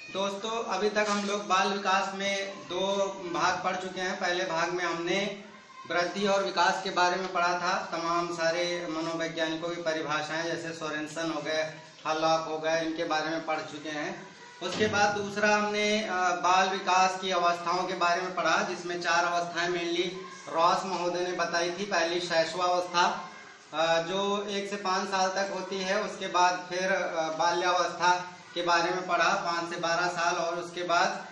दोस्तों, अभी तक हम लोग बाल विकास में दो भाग पढ़ चुके हैं। पहले भाग में हमने वृद्धि और विकास के बारे में पढ़ा था। तमाम सारे मनोवैज्ञानिकों की परिभाषाएं जैसे सोरेनसन हो गए, हॉलॉक हो गए, इनके बारे में पढ़ चुके हैं। उसके बाद दूसरा हमने बाल विकास की अवस्थाओं के बारे में पढ़ा, जिसमें 4 अवस्थाएं मेनली रॉस महोदय ने बताई थी। पहली शैशवावस्था जो 1 से 5 साल तक होती है। उसके बाद फिर बाल्यावस्था के बारे में पढ़ा, 5 से 12 साल। और उसके बाद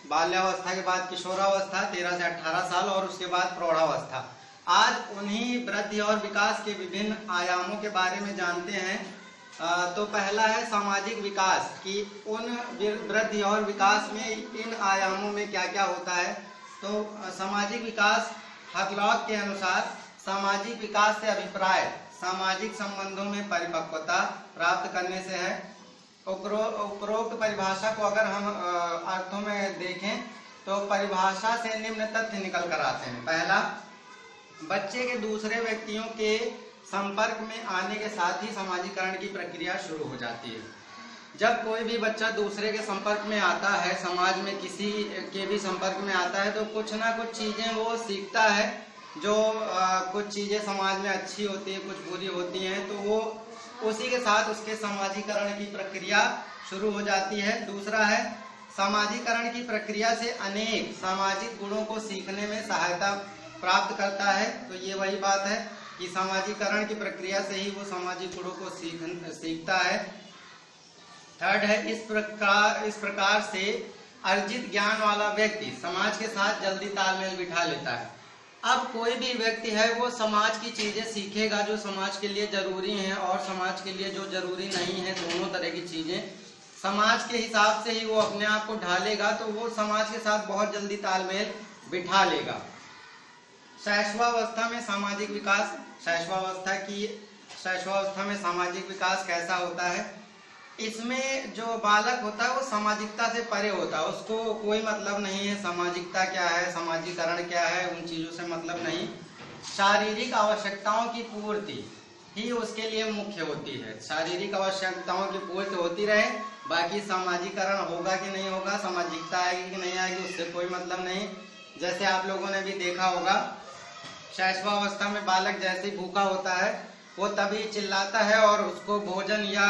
बाल्यावस्था के बाद किशोरावस्था 13 से 18 साल और उसके बाद प्रौढ़ावस्था। आज उन्हीं वृद्धि और विकास के विभिन्न आयामों के बारे में जानते हैं। तो पहला है सामाजिक विकास कि उन वृद्धि और विकास में इन आयामों में क्या क्या होता है। तो सामाजिक विकास हॉलॉक के अनुसार सामाजिक विकास से अभिप्राय सामाजिक संबंधों में परिपक्वता प्राप्त करने से है। उपरोक्त परिभाषा को अगर हम अर्थों में देखें तो परिभाषा से निम्न तथ्य निकल कर आते हैं। पहला, बच्चे के दूसरे व्यक्तियों के संपर्क में आने के साथ ही सामाजिकरण की प्रक्रिया शुरू हो जाती है। जब कोई भी बच्चा दूसरे के संपर्क में आता है, समाज में किसी के भी संपर्क में आता है, तो कुछ ना कुछ चीजें वो सीखता है। जो कुछ चीजें समाज में अच्छी होती है, कुछ बुरी होती हैं, तो वो उसी के साथ उसके सामाजिकरण की प्रक्रिया शुरू हो जाती है। दूसरा है सामाजिकरण की प्रक्रिया से अनेक सामाजिक गुणों को सीखने में सहायता प्राप्त करता है। तो ये वही बात है कि सामाजिकरण की प्रक्रिया से ही वो सामाजिक गुणों को सीखता है। थर्ड है इस प्रकार से अर्जित ज्ञान वाला व्यक्ति समाज के साथ जल्दी तालमेल बिठा लेता है। अब कोई भी व्यक्ति है वो समाज की चीजें सीखेगा जो समाज के लिए जरूरी हैं और समाज के लिए जो जरूरी नहीं है, दोनों तरह की चीजें समाज के हिसाब से ही वो अपने आप को ढालेगा, तो वो समाज के साथ बहुत जल्दी तालमेल बिठा लेगा। शैशवावस्था में सामाजिक विकास। शैशवावस्था में सामाजिक विकास कैसा होता है? इसमें जो बालक होता है वो सामाजिकता से परे होता है। उसको कोई मतलब नहीं है सामाजिकता क्या है, सामाजिकरण क्या है, उन चीजों से मतलब नहीं। शारीरिक आवश्यकताओं की पूर्ति ही उसके लिए मुख्य होती है। शारीरिक आवश्यकताओं की पूर्ति होती रहे, बाकी सामाजिकरण होगा कि नहीं होगा, सामाजिकता आएगी कि नहीं आएगी, उससे कोई मतलब नहीं। जैसे आप लोगों ने भी देखा होगा, शैशवावस्था में बालक जैसे ही भूखा होता है वो तभी चिल्लाता है और उसको भोजन या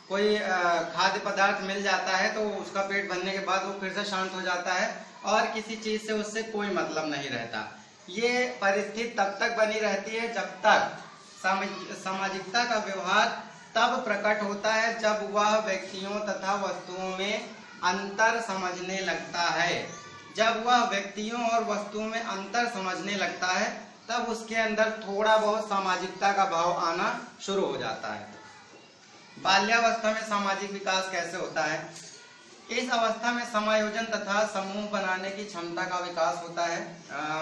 कोई खाद्य पदार्थ मिल जाता है तो उसका पेट भरने के बाद वो फिर से शांत हो जाता है और किसी चीज से उससे कोई मतलब नहीं रहता। ये परिस्थिति तब तक बनी रहती है जब तक सामाजिकता का व्यवहार तब प्रकट होता है जब वह व्यक्तियों तथा वस्तुओं में अंतर समझने लगता है। जब वह व्यक्तियों और वस्तुओं में अंतर समझने लगता है तब उसके अंदर थोड़ा बहुत सामाजिकता का भाव आना शुरू हो जाता है। बाल्यावस्था में सामाजिक विकास कैसे होता है? इस अवस्था में समायोजन तथा समूह बनाने की क्षमता का विकास होता है।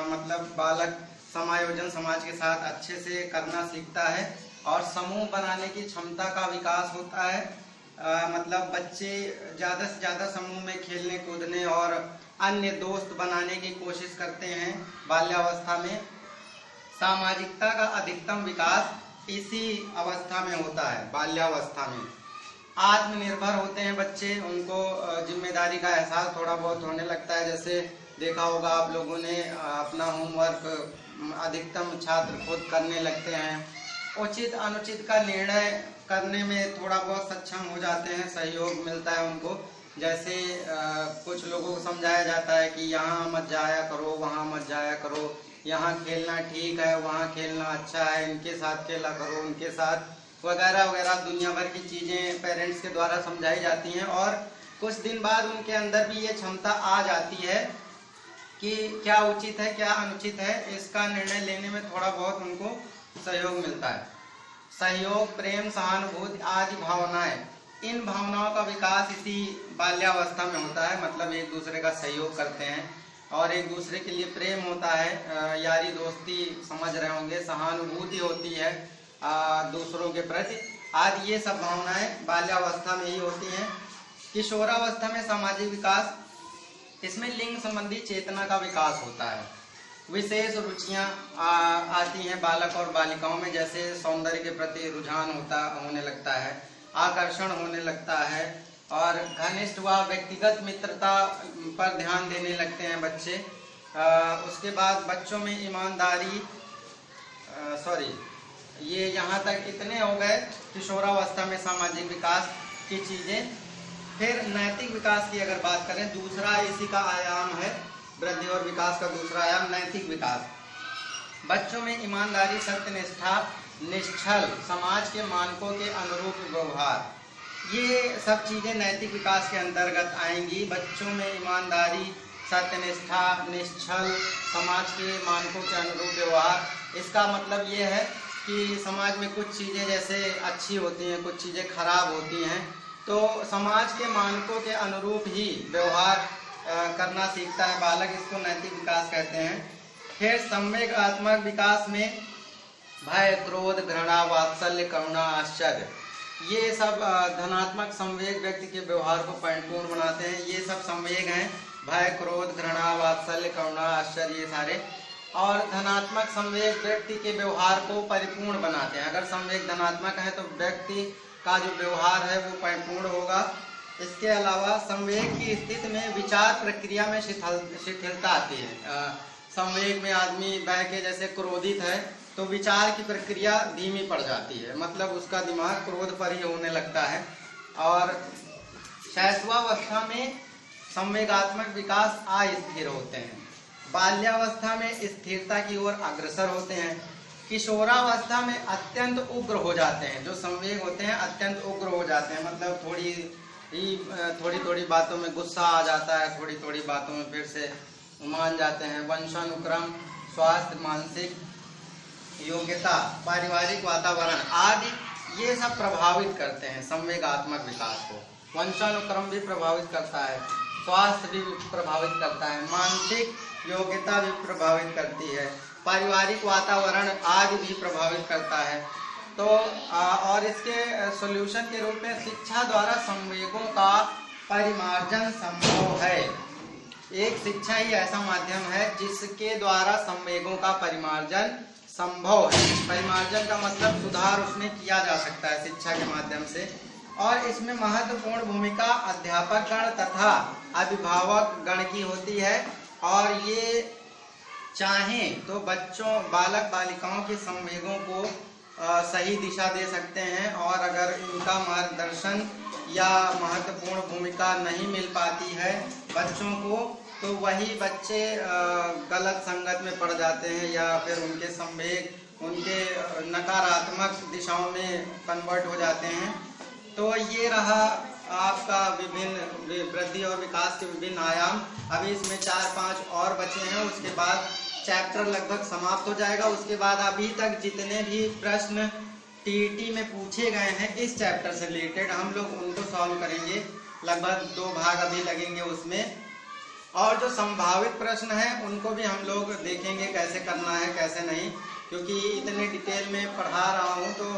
मतलब बालक समायोजन समाज के साथ अच्छे से करना सीखता है और समूह बनाने की क्षमता का विकास होता है। मतलब बच्चे ज्यादा से ज्यादा समूह में खेलने कूदने और अन्य दोस्त बनाने की कोशिश करते हैं। बाल्यावस्था में सामाजिकता का अधिकतम विकास इसी अवस्था में होता है। बाल्यावस्था में आत्मनिर्भर होते हैं बच्चे, उनको जिम्मेदारी का एहसास थोड़ा बहुत होने लगता है। जैसे देखा होगा आप लोगों ने, अपना होमवर्क अधिकतम छात्र खुद करने लगते हैं। उचित अनुचित का निर्णय करने में थोड़ा बहुत सक्षम हो जाते हैं, सहयोग मिलता है उनको। जैसे कुछ लोगों को समझाया जाता है कि यहाँ मत जाया करो, वहाँ मत जाया करो, यहाँ खेलना ठीक है, वहाँ खेलना अच्छा है, इनके साथ खेला करो, उनके साथ वगैरह वगैरह दुनिया भर की चीजें पेरेंट्स के द्वारा समझाई जाती हैं। और कुछ दिन बाद उनके अंदर भी ये क्षमता आ जाती है कि क्या उचित है क्या अनुचित है, इसका निर्णय लेने में थोड़ा बहुत उनको सहयोग मिलता है। सहयोग, प्रेम, सहानुभूति आदि भावनाएं, इन भावनाओं का विकास इसी बाल्यावस्था में होता है। मतलब एक दूसरे का सहयोग करते हैं और एक दूसरे के लिए प्रेम होता है, यारी दोस्ती समझ रहे होंगे, सहानुभूति होती है दूसरों के प्रति आदि। ये सब भावनाएं बाल्यावस्था में ही होती हैं। किशोरावस्था में सामाजिक विकास, इसमें लिंग संबंधी चेतना का विकास होता है। विशेष रुचियां आती हैं बालक और बालिकाओं में, जैसे सौंदर्य के प्रति रुझान होने लगता है, आकर्षण होने लगता है और घनिष्ठ व व्यक्तिगत मित्रता पर ध्यान देने लगते हैं बच्चे। उसके बाद बच्चों में ईमानदारी, ये यहाँ तक इतने हो गए किशोरावस्था में सामाजिक विकास की चीज़ें। फिर नैतिक विकास की अगर बात करें, दूसरा इसी का आयाम है, वृद्धि और विकास का दूसरा आयाम नैतिक विकास। बच्चों में ईमानदारी, सत्यनिष्ठा, निश्चल, समाज के मानकों के अनुरूप व्यवहार, ये सब चीज़ें नैतिक विकास के अंतर्गत आएंगी। बच्चों में ईमानदारी, सत्यनिष्ठा, निश्चल, समाज के मानकों के अनुरूप व्यवहार, इसका मतलब ये है कि समाज में कुछ चीज़ें जैसे अच्छी होती हैं, कुछ चीज़ें खराब होती हैं, तो समाज के मानकों के अनुरूप ही व्यवहार करना सीखता है बालक, इसको नैतिक विकास कहते हैं। फिर संवेगात्मक विकास में भय, क्रोध, घृणा, वात्सल्य, करुणा, आश्चर्य, ये सब धनात्मक संवेग व्यक्ति के व्यवहार को परिपूर्ण बनाते हैं। ये सब संवेग हैं, भय, क्रोध, घृणा, वात्सल्य, करुणा, आश्चर्य, ये सारे। और धनात्मक संवेग व्यक्ति के व्यवहार को परिपूर्ण बनाते हैं। अगर संवेग धनात्मक है तो व्यक्ति का जो व्यवहार है वो परिपूर्ण होगा। इसके अलावा संवेग की स्थिति में विचार प्रक्रिया में शिथिलता आती है। संवेग में आदमी बह के जैसे क्रोधित है तो विचार की प्रक्रिया धीमी पड़ जाती है, मतलब उसका दिमाग क्रोध पर ही होने लगता है। और शैशवावस्था में संवेगात्मक विकास अस्थिर होते हैं। बाल्यावस्था में स्थिरता की ओर अग्रसर होते हैं। किशोरावस्था में अत्यंत उग्र हो जाते हैं। जो संवेग होते हैं अत्यंत उग्र हो जाते हैं, मतलब थोड़ी थोड़ी बातों में गुस्सा आ जाता है, थोड़ी थोड़ी बातों में फिर से मान जाते हैं। वंशानुक्रम, स्वास्थ्य, मानसिक योग्यता, पारिवारिक वातावरण आदि ये सब प्रभावित करते हैं संवेगात्मक विकास को। वंशानुक्रम भी प्रभावित करता है, स्वास्थ्य भी प्रभावित करता है, मानसिक योग्यता भी प्रभावित करती है, पारिवारिक वातावरण आदि भी प्रभावित करता है। तो और इसके सॉल्यूशन के रूप में शिक्षा द्वारा संवेगों का परिमार्जन संभव है। एक शिक्षा ही ऐसा माध्यम है जिसके द्वारा संवेगों का परिमार्जन संभव है। परिमार्जन का मतलब सुधार उसमें किया जा सकता है शिक्षा के माध्यम से। और इसमें महत्वपूर्ण भूमिका अध्यापक गण तथा अभिभावक गण की होती है। और ये चाहें तो बच्चों, बालक बालिकाओं के संवेगों को सही दिशा दे सकते हैं। और अगर इनका मार्गदर्शन या महत्वपूर्ण भूमिका नहीं मिल पाती है बच्चों को, तो वही बच्चे गलत संगत में पड़ जाते हैं या फिर उनके संवेग उनके नकारात्मक दिशाओं में कन्वर्ट हो जाते हैं। तो ये रहा आपका विभिन्न वृद्धि और विकास के विभिन्न आयाम। अभी इसमें 4-5 और बचे हैं, उसके बाद चैप्टर लगभग समाप्त हो जाएगा। उसके बाद अभी तक जितने भी प्रश्न टीईटी में पूछे गए हैं इस चैप्टर से रिलेटेड, हम लोग उनको सॉल्व करेंगे। लगभग 2 भाग अभी लगेंगे उसमें। और जो संभावित प्रश्न हैं उनको भी हम लोग देखेंगे कैसे करना है कैसे नहीं, क्योंकि इतने डिटेल में पढ़ा रहा हूँ तो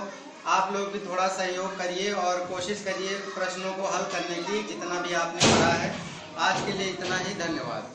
आप लोग भी थोड़ा सहयोग करिए और कोशिश करिए प्रश्नों को हल करने की, जितना भी आपने पढ़ा है। आज के लिए इतना ही, धन्यवाद।